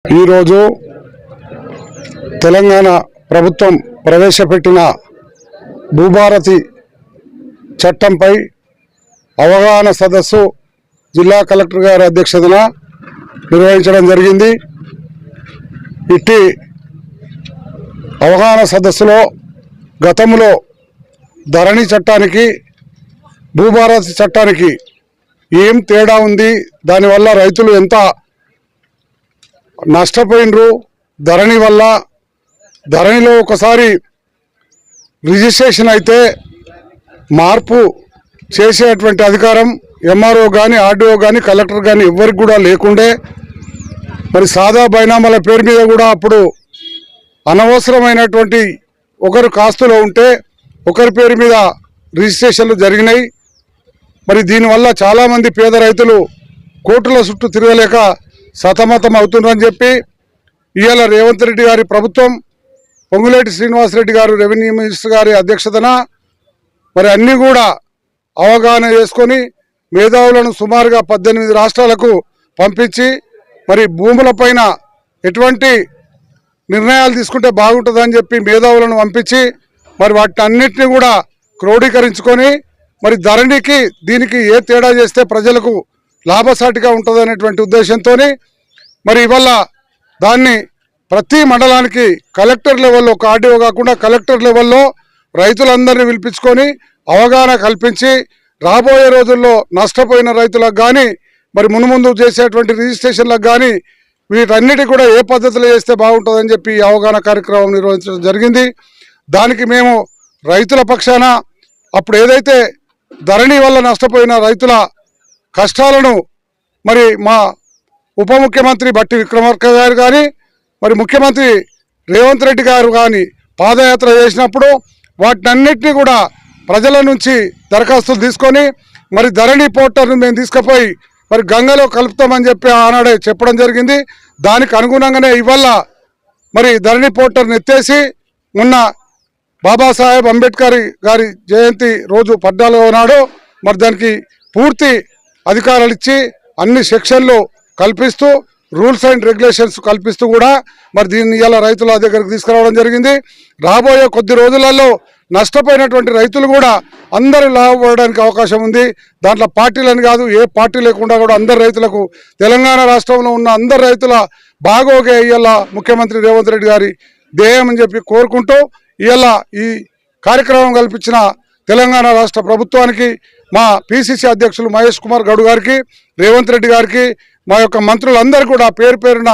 ఈరోజు తెలంగాణ ప్రభుత్వం ప్రవేశపెట్టిన భూభారతి చట్టంపై అవగాహన సదస్సు జిల్లా కలెక్టర్ గారి అధ్యక్షతన నిర్వహించడం జరిగింది. ఇట్టి అవగాహన సదస్సులో గతంలో ధరణి చట్టానికి భూభారతి చట్టానికి ఏం తేడా ఉంది, దానివల్ల రైతులు ఎంత నష్టపోయినరు, ధరణి వల్ల ధరణిలో ఒకసారి రిజిస్ట్రేషన్ అయితే మార్పు చేసేటువంటి అధికారం ఎంఆర్ఓ కానీ ఆర్డీఓ కానీ కలెక్టర్ కానీ ఎవరికి కూడా లేకుండే, మరి సాదా బైనామాల పేరు మీద కూడా అప్పుడు అనవసరమైనటువంటి ఒకరు కాస్తులో ఉంటే ఒకరి పేరు మీద రిజిస్ట్రేషన్లు జరిగినాయి. మరి దీనివల్ల చాలామంది పేద రైతులు కోర్టుల చుట్టూ తిరగలేక సతమతం అవుతున్నారని చెప్పి ఇవాళ రేవంత్ రెడ్డి గారి ప్రభుత్వం, పొంగులేటి శ్రీనివాసరెడ్డి గారు రెవెన్యూ మినిస్టర్ గారి అధ్యక్షతన మరి అన్నీ కూడా అవగాహన చేసుకొని మేధావులను సుమారుగా 18 రాష్ట్రాలకు పంపించి మరి భూములపైన ఎటువంటి నిర్ణయాలు తీసుకుంటే బాగుంటుందని చెప్పి మేధావులను పంపించి మరి వాటిని అన్నింటినీ కూడా క్రోడీకరించుకొని మరి ధరణికి దీనికి ఏ తేడా చేస్తే ప్రజలకు లాభసాటిగా ఉంటుంది అనేటువంటి ఉద్దేశంతో మరి ఇవాళ దాన్ని ప్రతి మండలానికి కలెక్టర్ లెవెల్లో, ఒక ఆర్డీఓ కాకుండా కలెక్టర్ లెవెల్లో రైతులందరినీ పిలిపించుకొని అవగాహన కల్పించి రాబోయే రోజుల్లో నష్టపోయిన రైతులకు కానీ మరి మున్ముందు చేసేటువంటి రిజిస్ట్రేషన్లకు కానీ వీటన్నిటి కూడా ఏ పద్ధతిలో చేస్తే బాగుంటుందని చెప్పి అవగాహన కార్యక్రమం నిర్వహించడం జరిగింది. దానికి మేము రైతుల పక్షాన అప్పుడు ఏదైతే ధరణి వల్ల నష్టపోయిన రైతుల కష్టాలను మరి మా ఉప ముఖ్యమంత్రి బట్టి విక్రమార్క గారు కానీ మరి ముఖ్యమంత్రి రేవంత్ రెడ్డి గారు కానీ పాదయాత్ర చేసినప్పుడు వాటినన్నింటినీ కూడా ప్రజల నుంచి దరఖాస్తులు తీసుకొని మరి ధరణి పోర్టల్ను మేము తీసుకుపోయి మరి గంగలో కలుపుతామని చెప్పి ఆనాడే చెప్పడం జరిగింది. దానికి అనుగుణంగానే ఇవాళ మరి ధరణి పోర్టల్ని ఎత్తేసి మొన్న బాబాసాహెబ్ అంబేద్కర్ గారి జయంతి రోజు 14వ నాడు మరి దానికి పూర్తి అధికారాలు ఇచ్చి అన్ని సెక్షన్లు కల్పిస్తూ రూల్స్ అండ్ రెగ్యులేషన్స్ కల్పిస్తూ కూడా మరి దీన్ని ఇలా రైతుల దగ్గరికి తీసుకురావడం జరిగింది. రాబోయే కొద్ది రోజులలో నష్టపోయినటువంటి రైతులు కూడా అందరూ లాభపడడానికి అవకాశం ఉంది. దాంట్లో పార్టీలని కాదు, ఏ పార్టీ లేకుండా కూడా అందరు రైతులకు, తెలంగాణ రాష్ట్రంలో ఉన్న అందరు రైతుల బాగోగే ఇవాళ ముఖ్యమంత్రి రేవంత్ రెడ్డి గారి ధ్యేయం అని చెప్పి కోరుకుంటూ ఇవాళ ఈ కార్యక్రమం కల్పించిన తెలంగాణ రాష్ట్ర ప్రభుత్వానికి, మా పిసిసి అధ్యక్షులు మహేష్ కుమార్ గౌడ్ గారికి, రేవంత్ రెడ్డి గారికి, మా యొక్క మంత్రులందరూ కూడా పేరు పేరున